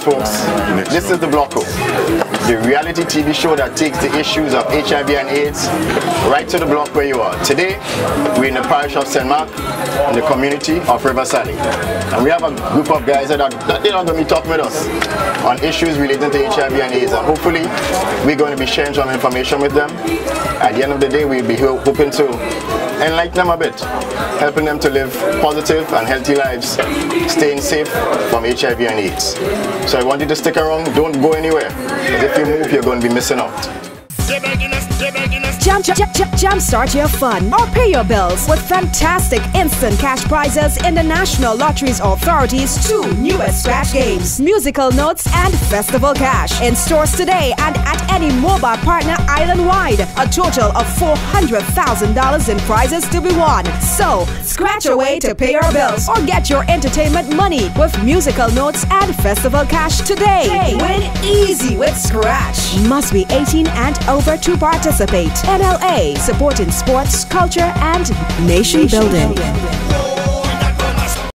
Yes, folks, this is the Blocko, the reality TV show that takes the issues of HIV and AIDS right to the block where you are. Today, we're in the parish of St. Mark, in the community of Riverside. And we have a group of guys that are going to be talking with us on issues relating to HIV and AIDS. And hopefully, we're going to be sharing some information with them. At the end of the day, we'll be hoping to enlighten them a bit, helping them to live positive and healthy lives, staying safe from HIV and AIDS. So I want you to stick around, don't go anywhere, because if you move, you're going to be missing out. Jumpstart your fun or pay your bills with fantastic instant cash prizes in the National Lotteries Authority's 2 newest scratch games, Musical Notes and Festival Cash. In stores today and at any mobile partner island-wide. A total of $400,000 in prizes to be won. So, scratch away to pay your bills or get your entertainment money with Musical Notes and Festival Cash today. Win easy with Scratch. Must be 18 and over to participate. NLA, supporting sports, culture, and nation building.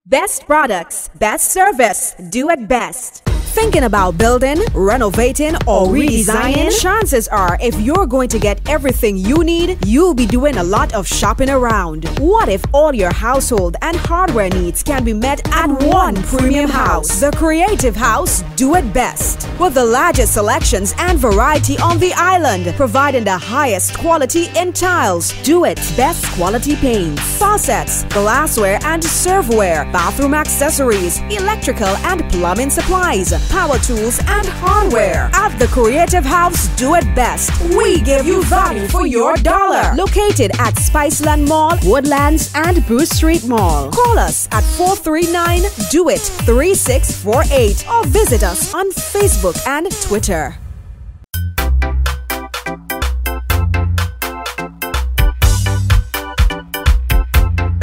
Best products, best service, do it best. Thinking about building, renovating, or redesigning? Chances are, if you're going to get everything you need, you'll be doing a lot of shopping around. What if all your household and hardware needs can be met at one premium house? The Creative House Do It Best. With the largest selections and variety on the island, providing the highest quality in tiles. Do It's best quality paints, faucets, glassware and serveware, bathroom accessories, electrical and plumbing supplies, power tools and hardware. At the Creative House Do It Best, we give you value for your dollar. Located at Spiceland Mall, Woodlands and Bruce Street Mall. Call us at 439-DO-IT-3648 or visit us on Facebook and Twitter.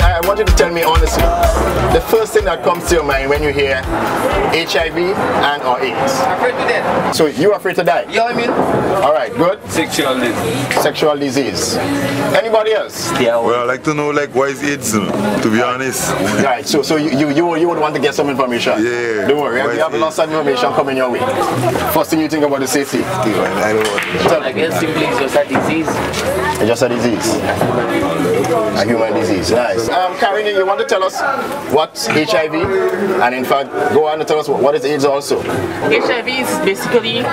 I want you to tell me honestly, the first thing that comes to your mind when you hear HIV and or AIDS? Afraid to death. So you're afraid to die? Yeah, I mean. Alright, good. Sexual disease. Sexual disease. Anybody else? Yeah. Well, I'd like to know why is AIDS, to be honest. Right, so you would want to get some information. Yeah. Don't worry, we have lots of information coming your way. First thing you think about the safety? I don't know. I guess simply it's just a disease. It's just a disease. A human disease. Nice. Karine, you want to tell us what's HIV? And in fact, go on and tell us what is AIDS also. HIV is basically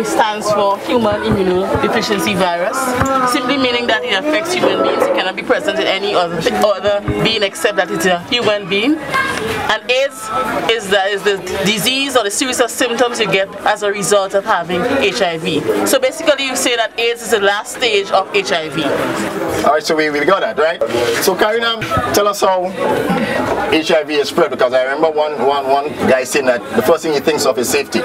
stands for Human Immunodeficiency Virus, simply meaning that it affects human beings. It cannot be present in any other being except that it's a human being. And AIDS is the disease or the series of symptoms you get as a result of having HIV. So basically you say that AIDS is the last stage of HIV. Alright, so we got that, right? So Karina, tell us how HIV is spread, because I remember one guy saying that the first thing he thinks of is safety.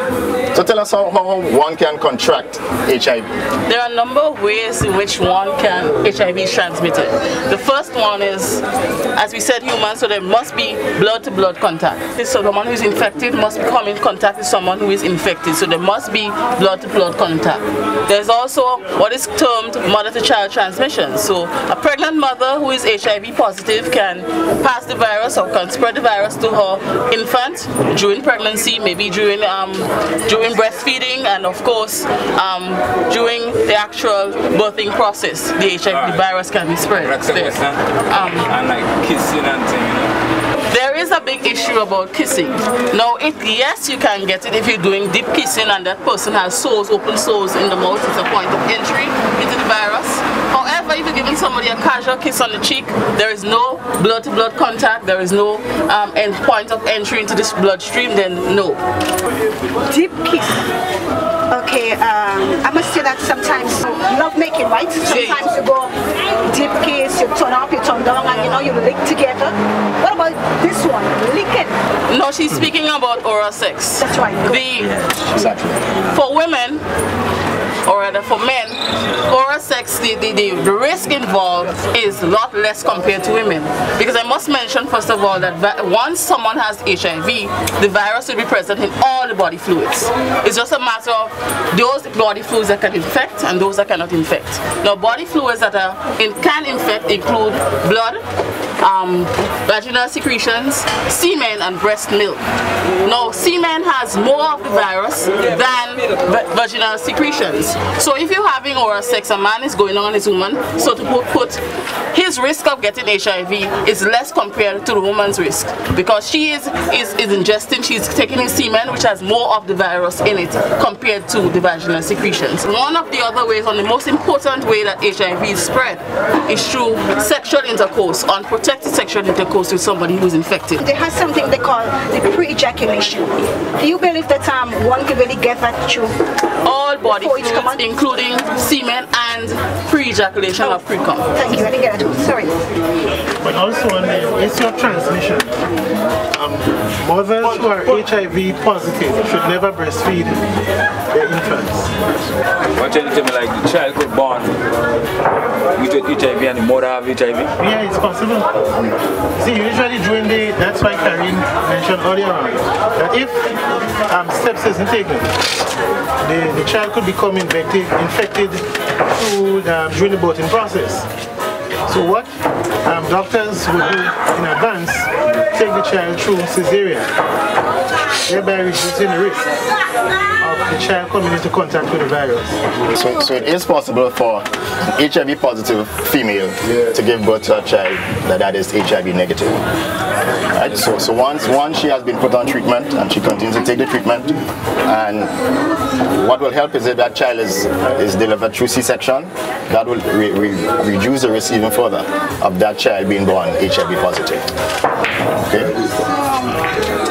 So tell us how one can contract HIV. There are a number of ways in which HIV is transmitted. The first one is, as we said, human, so there must be blood-to-blood contact. So someone who is infected must come in contact with someone who is infected, so there must be blood-to-blood contact. There's also what is termed mother-to-child transmission. So a pregnant mother who is HIV positive can pass the virus or can spread the virus to her infant during pregnancy, maybe during breastfeeding, and of course during the actual birthing process. The virus can be spread. And like kissing and things, There is a big issue about kissing. Now, yes, you can get it if you're doing deep kissing and that person has sores, open sores in the mouth. It's a point of entry into the virus. However, if you're giving somebody a casual kiss on the cheek, there is no blood-to-blood contact, there is no point of entry into this bloodstream, then no. Deep kiss. Okay, I must say that sometimes love making, right? Sometimes you go deep kiss, you turn up, you turn down, and you lick together. What about this one, licking? No, she's speaking about oral sex. That's right. For women, or rather for men, oral sex, the risk involved is a lot less compared to women. Because I must mention, first of all, that once someone has HIV, the virus will be present in all the body fluids. It's just a matter of those body fluids that can infect and those that cannot infect. Now, body fluids that can infect include blood, vaginal secretions, semen, and breast milk. Now, semen has more of the virus than vaginal secretions. So if you're having oral sex, a man is going on his woman, so to put his risk of getting HIV is less compared to the woman's risk, because she is ingesting, she's taking his semen, which has more of the virus in it compared to the vaginal secretions. One of the other ways, and the most important way that HIV is spread, is through sexual intercourse, unprotected sexual intercourse with somebody who's infected. They have something they call the pre-ejaculation. Do you believe that one can really get that through? All body fluids, including semen and pre-ejaculation of pre-cum. Thank you, I didn't get it. Sorry. But also on the issue of transmission, mothers who are HIV positive should never breastfeed their infants. What you tell me, like the child could born with HIV and the mother have HIV? Yeah, it's possible. See, usually during that's why Karine mentioned earlier on, that if steps isn't taken, the child could become infected during the birthing process. So what doctors would do in advance, take the child through cesarean, thereby reducing the risk of the child coming into contact with the virus. So it is possible for HIV positive female to give birth to a child that is HIV negative. Right? So once she has been put on treatment and she continues to take the treatment, and what will help is if that child is delivered through C-section, that will reduce the risk even further of that child being born HIV positive. Okay?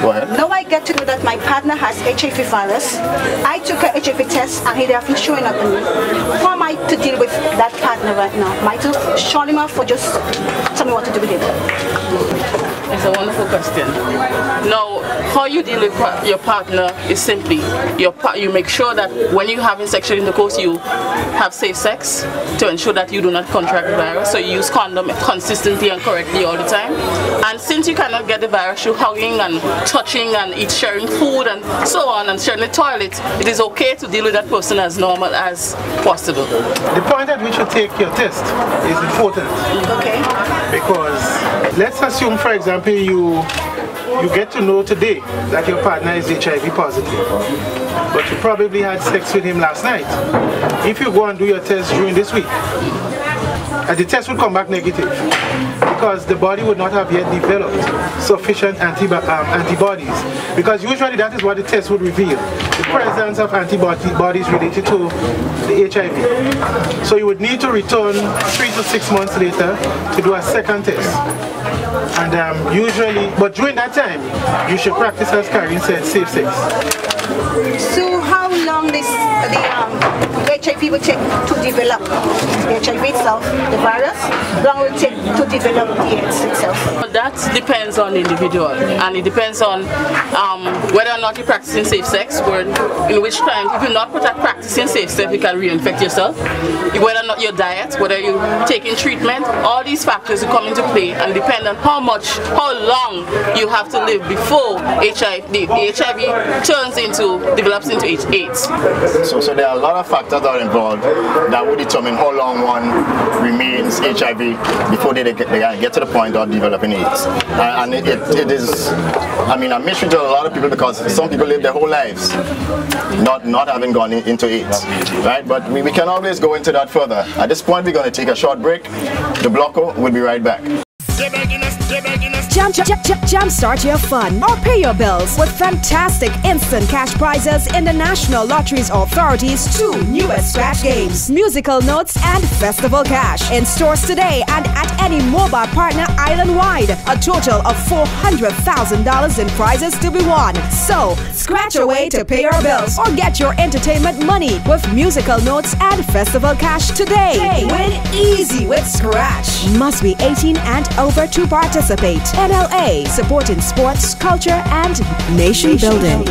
Go ahead. Now I get to know that my partner has HIV virus. I took an HIV test and he hasn't showing up on me. How am I to deal with that partner right now? Am I to shut him off or just tell me what to do with him? It's a wonderful question. Now, how you deal with your partner is simply you make sure that when you're having sexual intercourse, you have safe sex to ensure that you do not contract the virus. So you use condom consistently and correctly all the time. And since you cannot get the virus through hugging and touching and sharing food and so on and sharing the toilet, it is okay to deal with that person as normal as possible. The point at which you take your test is important. Okay. Because let's assume, for example, you get to know today that your partner is HIV positive, but you probably had sex with him last night. If you go and do your test during this week, the test will come back negative because the body would not have yet developed sufficient antibodies, because usually that is what the test would reveal, the presence of antibodies related to the HIV. So you would need to return 3 to 6 months later to do a second test. And usually, but during that time, you should practice, as Karine said, safe sex. So how long the HIV will take to develop the HIV itself, the virus? How long will it take to develop the AIDS itself? That depends on the individual, and it depends on whether or not you're practicing safe sex, or in which time, if you're not practicing safe sex, you can reinfect yourself. Whether or not your diet, whether you're taking treatment, all these factors will come into play and depend on how long you have to live before the HIV develops into AIDS. So there are a lot of factors that are involved that would determine how long one remains HIV before they get to the point of developing AIDS. And it is, I mean, a mystery to a lot of people, because some people live their whole lives not having gone into AIDS, right? But we can always go into that further. At this point, we're going to take a short break. The Blocker will be right back. Jumpstart your fun or pay your bills with fantastic instant cash prizes in the National Lotteries Authority's 2 newest scratch games, Musical Notes and Festival Cash, in stores today and at any mobile partner island-wide. A total of $400,000 in prizes to be won. So, scratch away to pay your bills or get your entertainment money with Musical Notes and Festival Cash today. Win easy with Scratch. Must be 18 and over to participate. NLA, supporting sports, culture, and nation building.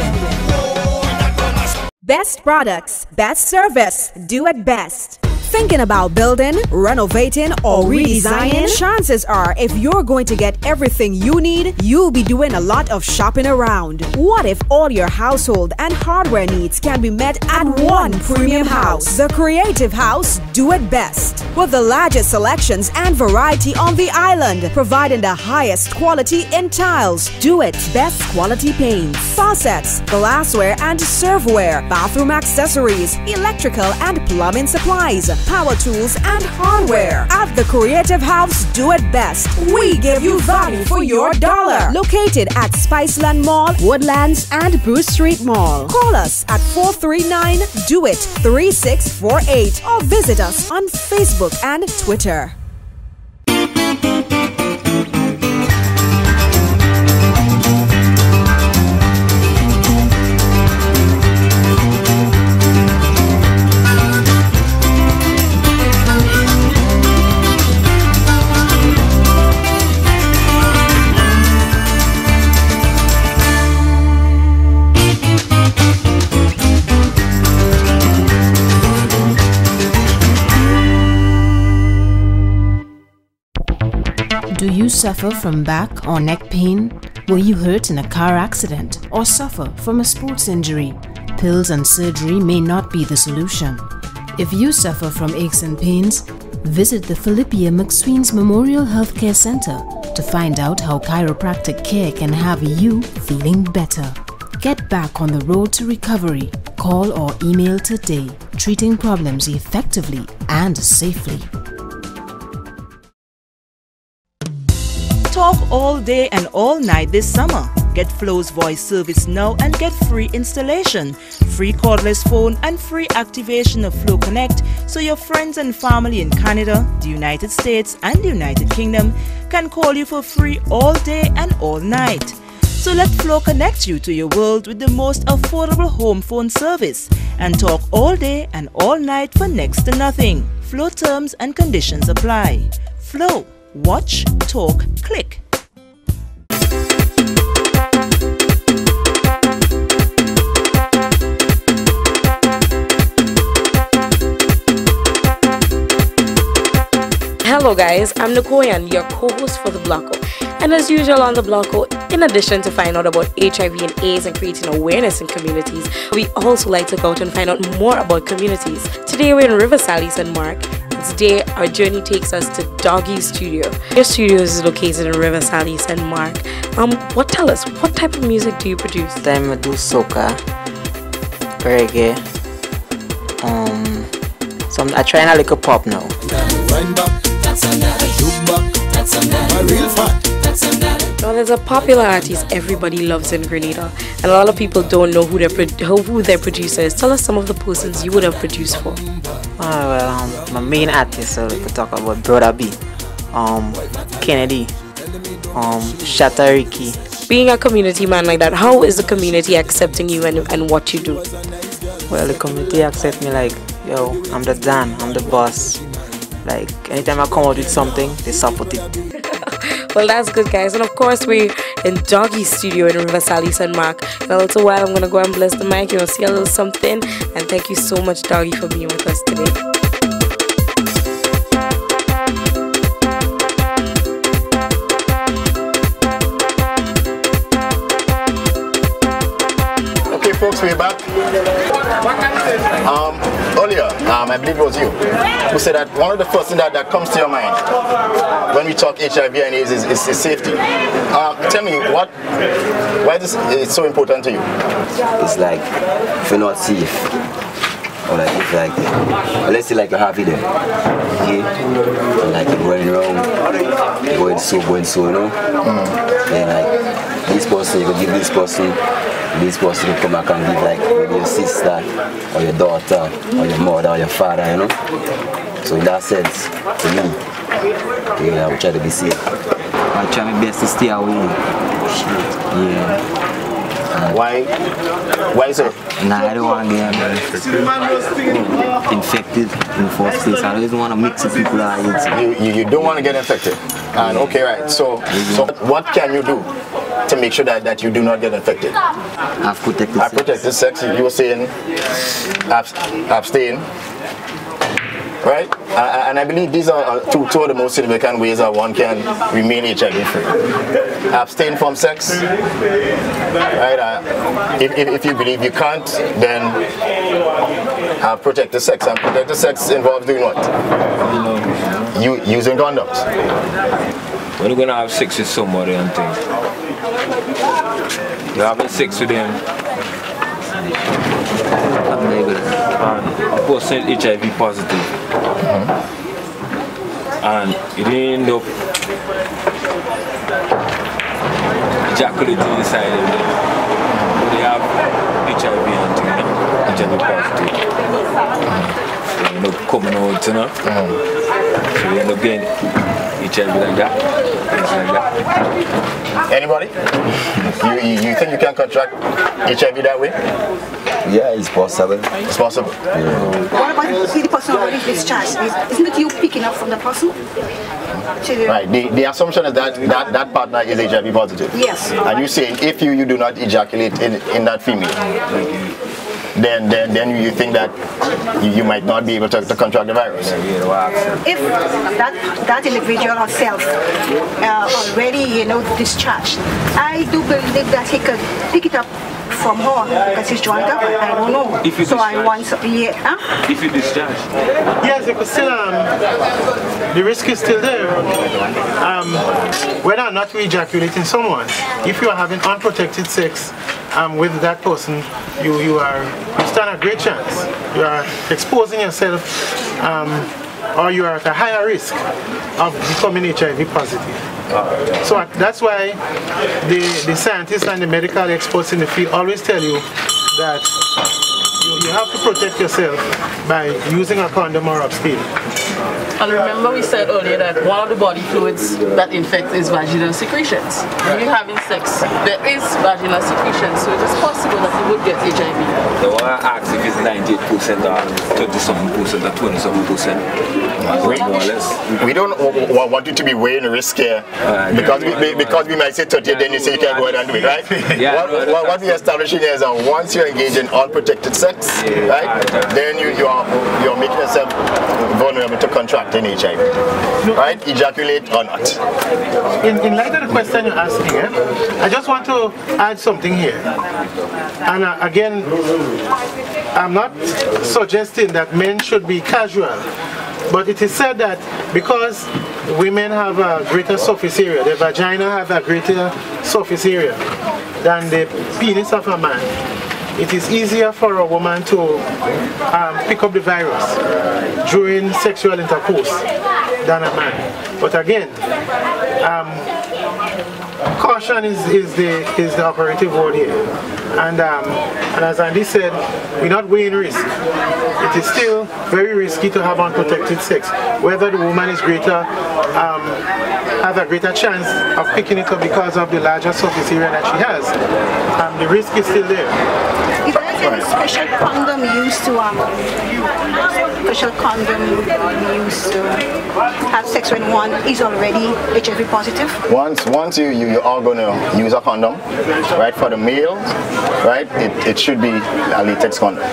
Best products, best service, do it best. Thinking about building, renovating, or redesigning? Chances are, if you're going to get everything you need, you'll be doing a lot of shopping around. What if all your household and hardware needs can be met at one premium house? The Creative House Do It Best. With the largest selections and variety on the island, providing the highest quality in tiles, Do It's Best quality paints, faucets, glassware and serveware, bathroom accessories, electrical and plumbing supplies, power tools and hardware. At the Creative House Do It Best, we give you value for your dollar. Located at Spiceland Mall, Woodlands and Bruce Street Mall. Call us at 439-DO-IT-3648 or visit us on Facebook and Twitter. Do you suffer from back or neck pain? Were you hurt in a car accident or suffer from a sports injury? Pills and surgery may not be the solution. If you suffer from aches and pains, visit the Philippia McSween's Memorial Healthcare Center to find out how chiropractic care can have you feeling better. Get back on the road to recovery. Call or email today, treating problems effectively and safely. Talk all day and all night this summer. Get Flow's voice service now and get free installation, free cordless phone and free activation of Flow Connect so your friends and family in Canada, the United States and the United Kingdom can call you for free all day and all night. So let Flow connect you to your world with the most affordable home phone service and talk all day and all night for next to nothing. Flow terms and conditions apply. Flow. Watch, talk, click. Hello guys, I'm Nicoyan, your co-host for The Blocko. And as usual on The Blocko, in addition to find out about HIV and AIDS and creating awareness in communities, we also like to go out and find out more about communities. Today we're in River Sally, St. Mark. Today our journey takes us to Doggy's studio. Your studio is located in River Sally, St. Mark. Tell us, what type of music do you produce? I do soca, reggae, I try a little pop now. Now there's a popular artist everybody loves in Grenada, and a lot of people don't know who their producer is. Tell us some of the persons you would have produced for. My main artist, so we could talk about Brother B, Kennedy, Shatariki. Being a community man like that, how is the community accepting you and what you do? Well, the community accept me like, yo, I'm the Dan, I'm the boss. Like, anytime I come out with something, they support it. Well, that's good, guys. And of course, we're in Doggy's studio in River Sally, St. Mark. In a little while, I'm going to go and bless the mic, see a little something. And thank you so much, Doggy, for being with us today. Okay, folks, we're back. Earlier, I believe it was you who said that one of the first things that comes to your mind when we talk HIV and AIDS is safety. Tell me, why this is so important to you? It's like, if you're not safe, or like, if like, let's say like you're happy there, okay? And like you're going around, going so, you know? Then like, this person, you can give this person will come back and give like maybe your sister, or your daughter, or your mother, or your father, you know? So in that sense, to me, yeah, I will try to be safe. I try my best to stay away. Yeah. Why so? Nah, I don't want to get infected in the first place. I don't want to mix with people that you don't want to get infected. And okay, right. So what can you do to make sure that you do not get infected? Have protected sex. You were saying abstain. right? And I believe these are two of the most significant ways that one can remain HIV free. Abstain from sex, right? If you believe you can't, then have protected sex. And protected sex involves doing what? Using condoms. When you're gonna have sex with somebody and things, you're having sex with them, and the person is HIV positive, and you end up ejaculating inside of them. They have HIV and things, HIV positive. So you end up coming out, you know. So you end up getting HIV like that, things like that. Anybody? You think you can contract HIV that way? Yeah, it's possible. It's possible. Yeah. What about the person already discharged? Isn't it you picking up from the person? Right. The assumption is that partner is HIV positive. Yes. And you saying if you do not ejaculate in that female, then you think that you might not be able to contract the virus. If that individual herself already, discharged, I do believe that he could pick it up from her because he's joined up. I don't know. If you so discharge. I want, If you discharge. Yes, because still the risk is still there. Whether or not you ejaculating someone, if you are having unprotected sex with that person, you stand a great chance. You are exposing yourself, or you are at a higher risk of becoming HIV positive. So that's why the scientists and the medical experts in the field always tell you that you have to protect yourself by using a condom or abstaining. And remember we said earlier that one of the body fluids that infect is vaginal secretions. When you're having sex, there is vaginal secretions, so it is possible that you would get HIV. So I ask if it's 98% or 30-something% or 20-something%. We don't want you to be weighing risk here because we might say 30, then you say you can't go ahead and do it, right? Yeah, what we're establishing here is that once you engage in unprotected sex, right, then you're making yourself vulnerable to contracting HIV, right? Ejaculate or not. In light of the question you're asking, I just want to add something here. And again, I'm not suggesting that men should be casual, but it is said that because women have a greater surface area, the vagina has a greater surface area than the penis of a man, it is easier for a woman to pick up the virus during sexual intercourse than a man. But again, caution is the operative word here. And as Andy said, we're not weighing risk. It is still very risky to have unprotected sex. Whether the woman is greater, has a greater chance of picking it up because of the larger surface area that she has, the risk is still there. Is there any special condom used to have sex when one is already HIV positive? Once you are going to use a condom, right, for the males, right, it should be a latex condom.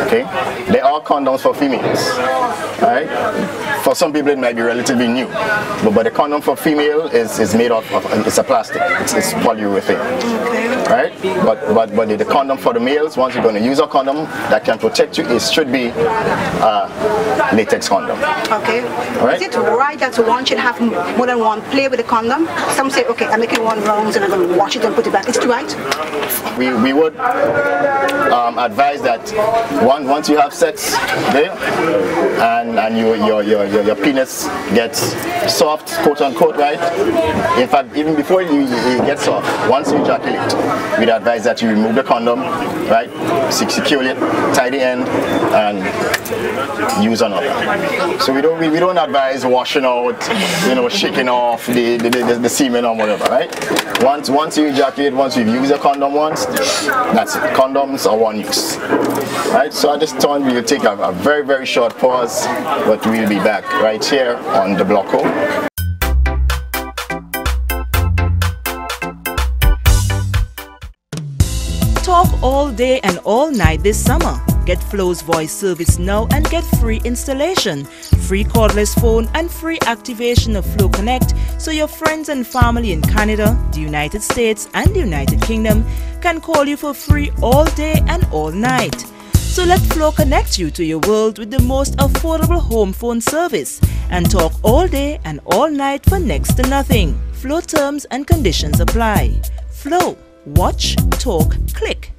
Okay? There are condoms for females, right? For some people it might be relatively new, but the condom for female is made of it's a plastic, it's polyurethane, right? But the condom for the males, once you're going to use a condom that can protect you, it should be a latex condom. Okay. Right? Is it right that one should have more than one play with the condom? Some say, okay, I'm making one round and I'm going to wash it and put it back. Is it right? We would advise that once you have sex there and your penis gets soft, quote unquote, right? In fact, even before you get soft, once you ejaculate, we'd advise that you remove the condom, right? Secure it, tie the end, and use another. So we don't advise washing out, shaking off the semen or whatever, right? Once you ejaculate, once you've used a condom once, that's it. Condoms are one use, right? So at this time we'll take a very, very short pause, but we'll be back right here on the Block O. Talk all day and all night this summer. Get Flow's voice service now and get free installation, free cordless phone and free activation of Flow Connect so your friends and family in Canada, the United States and the United Kingdom can call you for free all day and all night. So let Flow connect you to your world with the most affordable home phone service and talk all day and all night for next to nothing. Flow terms and conditions apply. Flow. Watch, talk, click.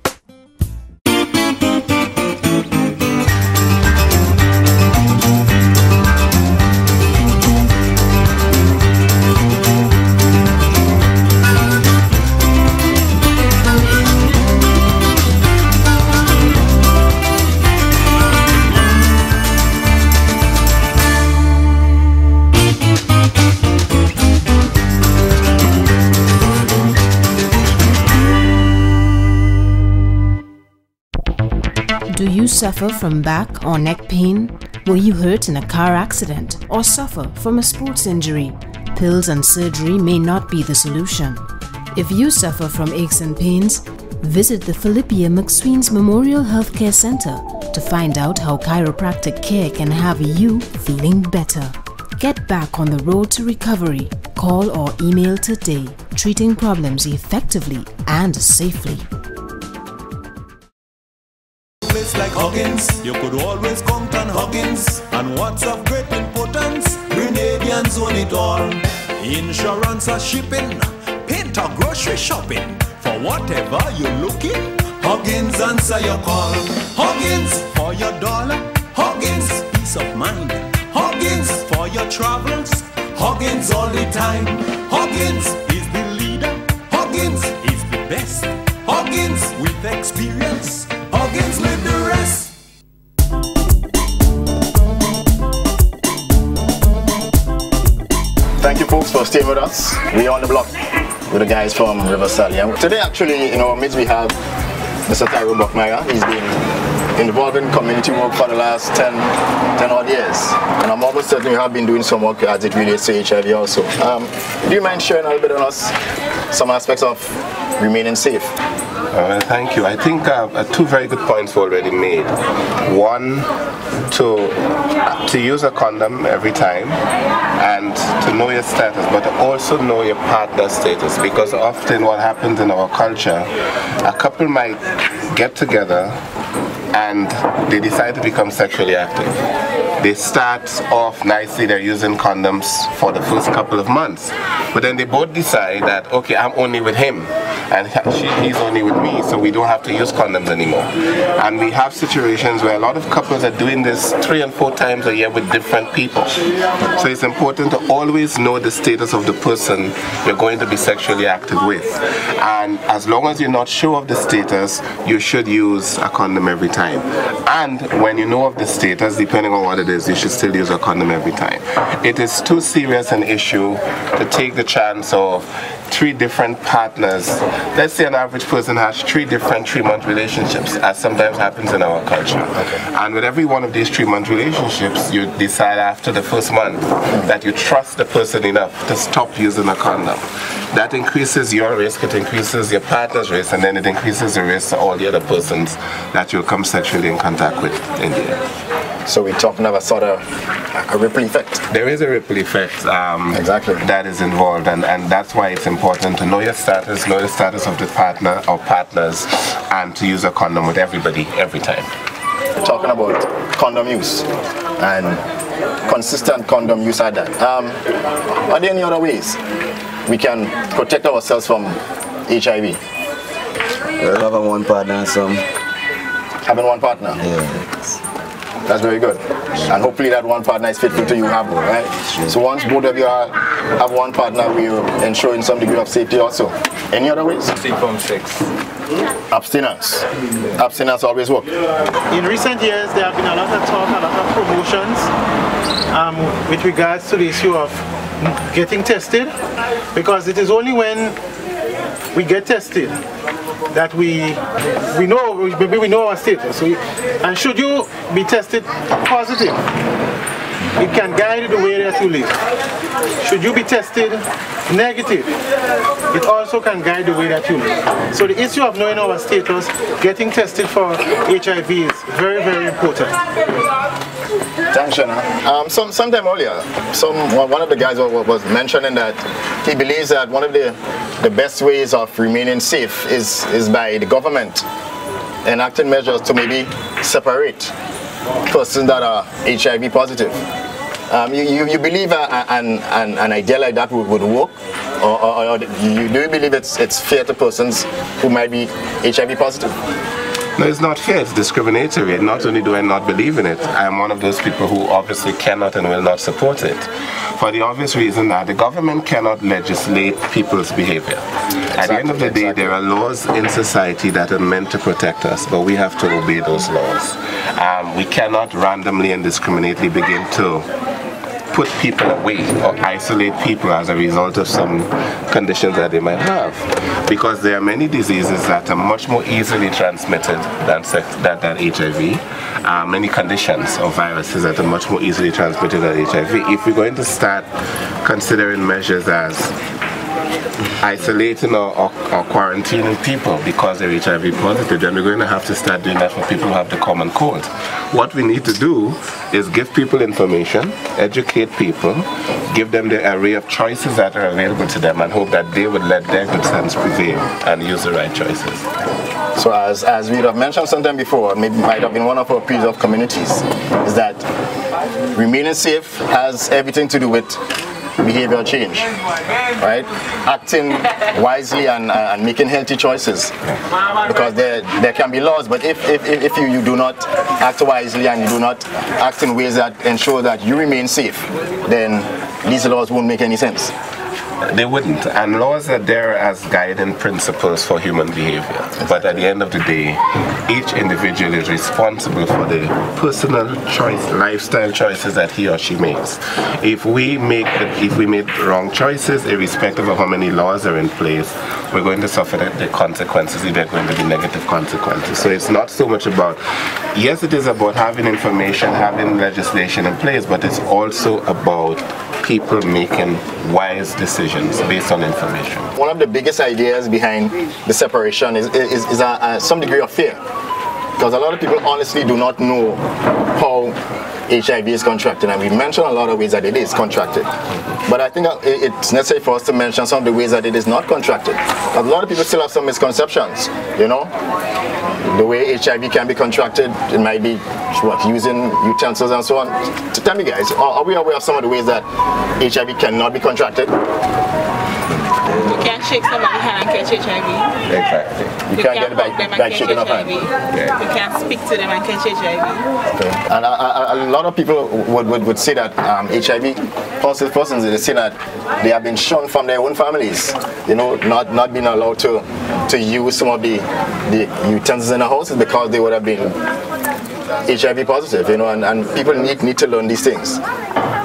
Do you suffer from back or neck pain? Were you hurt in a car accident or suffer from a sports injury? Pills and surgery may not be the solution. If you suffer from aches and pains, visit the Philippia McSween's Memorial Healthcare Center to find out how chiropractic care can have you feeling better. Get back on the road to recovery. Call or email today, treating problems effectively and safely. Like Huggins, you could always count on Huggins. And what's of great importance, Grenadians own it all. Insurance or shipping, paint or grocery shopping. For whatever you're looking, Huggins answer your call. Huggins for your dollar, Huggins peace of mind. Huggins for your travels, Huggins all the time. Huggins is the leader, Huggins is the best. Huggins with experience, Huggins with the rest. Thank you folks for staying with us. We're on the block with the guys from Riverside. And today actually in our midst we have Mr. Tyrone Buckmeyer. He's been involved in community work for the last 10 odd years. And I'm almost certain you have been doing some work as it relates to HIV also. Do you mind sharing a little bit on us some aspects of remaining safe? Well, thank you. I think two very good points were already made. One, to use a condom every time and to know your status, but to also know your partner's status, because often what happens in our culture, a couple might get together and they decide to become sexually active. They start off nicely, they're using condoms for the first couple of months, but then they both decide that, okay, I'm only with him and he's only with me, so we don't have to use condoms anymore. And we have situations where a lot of couples are doing this 3 and 4 times a year with different people. So it's important to always know the status of the person you're going to be sexually active with. And as long as you're not sure of the status, you should use a condom every time. And when you know of the status, depending on what it is, you should still use a condom every time. It is too serious an issue to take the chance of 3 different partners. Let's say an average person has 3 different 3-month relationships, as sometimes happens in our culture. And with every one of these 3-month relationships, you decide after the first month that you trust the person enough to stop using a condom. That increases your risk, it increases your partner's risk, and then it increases the risk to all the other persons that you'll come sexually in contact with in the end. So we're talking of a sort of a ripple effect. There is a ripple effect exactly that is involved, and that's why it's important to know your status of the partner or partners, and to use a condom with everybody, every time. Talking about condom use and consistent condom use at that. Are there any other ways we can protect ourselves from HIV? Well, having one partner and some. Having one partner? Yeah. That's very good. And hopefully that one partner is faithful to you, right? So once both of you have one partner, we're ensuring some degree of safety also. Any other ways? Abstain from sex. Abstinence. Abstinence always work. In recent years, there have been a lot of talk, a lot of promotions with regards to the issue of getting tested, because it is only when we get tested that we know our status. And should you be tested positive, it can guide the way that you live. Should you be tested negative, it also can guide the way that you live. So the issue of knowing our status, getting tested for HIV is very, very important. Thanks, Shana. Sometime earlier, one of the guys was mentioning that he believes that one of the best ways of remaining safe is by the government enacting measures to maybe separate persons that are HIV positive. You believe an idea like that would work, or do you believe it's fair to persons who might be HIV positive? No, it's not fair, it's discriminatory. Not only do I not believe in it, I am one of those people who obviously cannot and will not support it. For the obvious reason that the government cannot legislate people's behavior. At the end of the day, there are laws in society that are meant to protect us, but we have to obey those laws. We cannot randomly and discriminately begin to put people away or isolate people as a result of some conditions that they might have, because there are many diseases that are much more easily transmitted than HIV. Many conditions or viruses that are much more easily transmitted than HIV. If we're going to start considering measures as isolating or quarantining people because they're HIV positive, then we're going to have to start doing that for people who have the common cold. What we need to do is give people information, educate people, give them the array of choices that are available to them, and hope that they would let their good sense prevail and use the right choices. So as we have mentioned sometime before, maybe might have been one of our preserved communities, is that remaining safe has everything to do with behavioral change, right? Acting wisely and making healthy choices, because there can be laws, but if you do not act wisely and you do not act in ways that ensure that you remain safe, then these laws won't make any sense. They wouldn't, and laws are there as guiding principles for human behavior. But at the end of the day, each individual is responsible for the personal choice, lifestyle choices that he or she makes. If we make wrong choices, irrespective of how many laws are in place, we're going to suffer the consequences. They're going to be negative consequences. So it's not so much about, yes, it is about having information, having legislation in place, but it's also about people making wise decisions based on information. One of the biggest ideas behind the separation is some degree of fear, because a lot of people honestly do not know how HIV is contracted, and we mentioned a lot of ways that it is contracted. But I think it's necessary for us to mention some of the ways that it is not contracted. A lot of people still have some misconceptions, you know. The way HIV can be contracted, it might be using utensils and so on. So tell me guys, are we aware of some of the ways that HIV cannot be contracted? You can't shake somebody's hand and catch HIV. Exactly. You can't get it by shaking of hand. Yeah. You can't speak to them and catch HIV. Okay. And a lot of people would say that HIV positive persons, they say that they have been shunned from their own families. You know, not being allowed to use some of the utensils in the houses because they would have been HIV positive, you know, and people need to learn these things.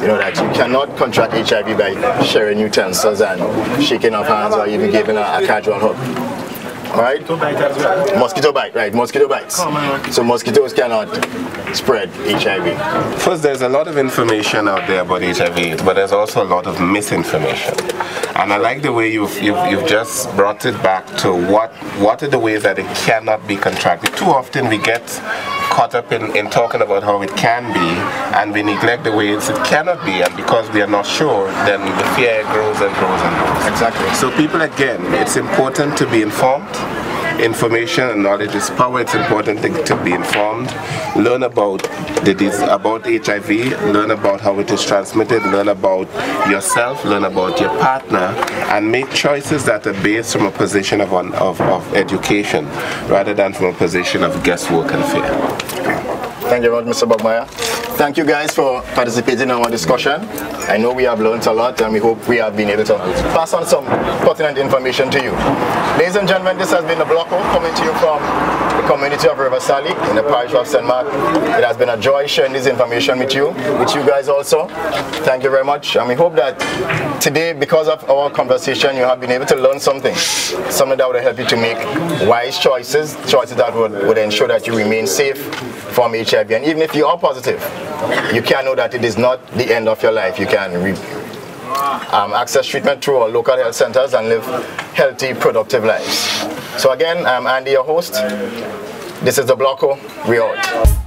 You know, that you cannot contract HIV by sharing utensils and shaking of hands or even giving a casual hug. Alright? Mosquito bite, right, mosquito bites. So mosquitoes cannot spread HIV. First, there's a lot of information out there about HIV, but there's also a lot of misinformation. And I like the way you've just brought it back to what are the ways that it cannot be contracted. Too often we get caught up in talking about how it can be, and we neglect the ways it cannot be, and because we are not sure, then the fear grows and grows and grows. Exactly. So people, again, it's important to be informed. Information and knowledge is power. It's important to be informed. Learn about about HIV, learn about how it is transmitted, learn about yourself, learn about your partner, and make choices that are based from a position of education rather than from a position of guesswork and fear. Thank you very much, Mr. Bogmaya. Thank you guys for participating in our discussion. I know we have learned a lot, and we hope we have been able to pass on some pertinent information to you. Ladies and gentlemen, this has been The Block Out, coming to you from the community of River Sally in the parish of St. Mark. It has been a joy sharing this information with you guys also. Thank you very much, and we hope that today, because of our conversation, you have been able to learn something that would help you to make wise choices that would ensure that you remain safe from HIV. And even if you are positive, you can know that it is not the end of your life. You can access treatment through our local health centers and live healthy, productive lives. So again, I'm Andy, your host. This is The Blocko. We out.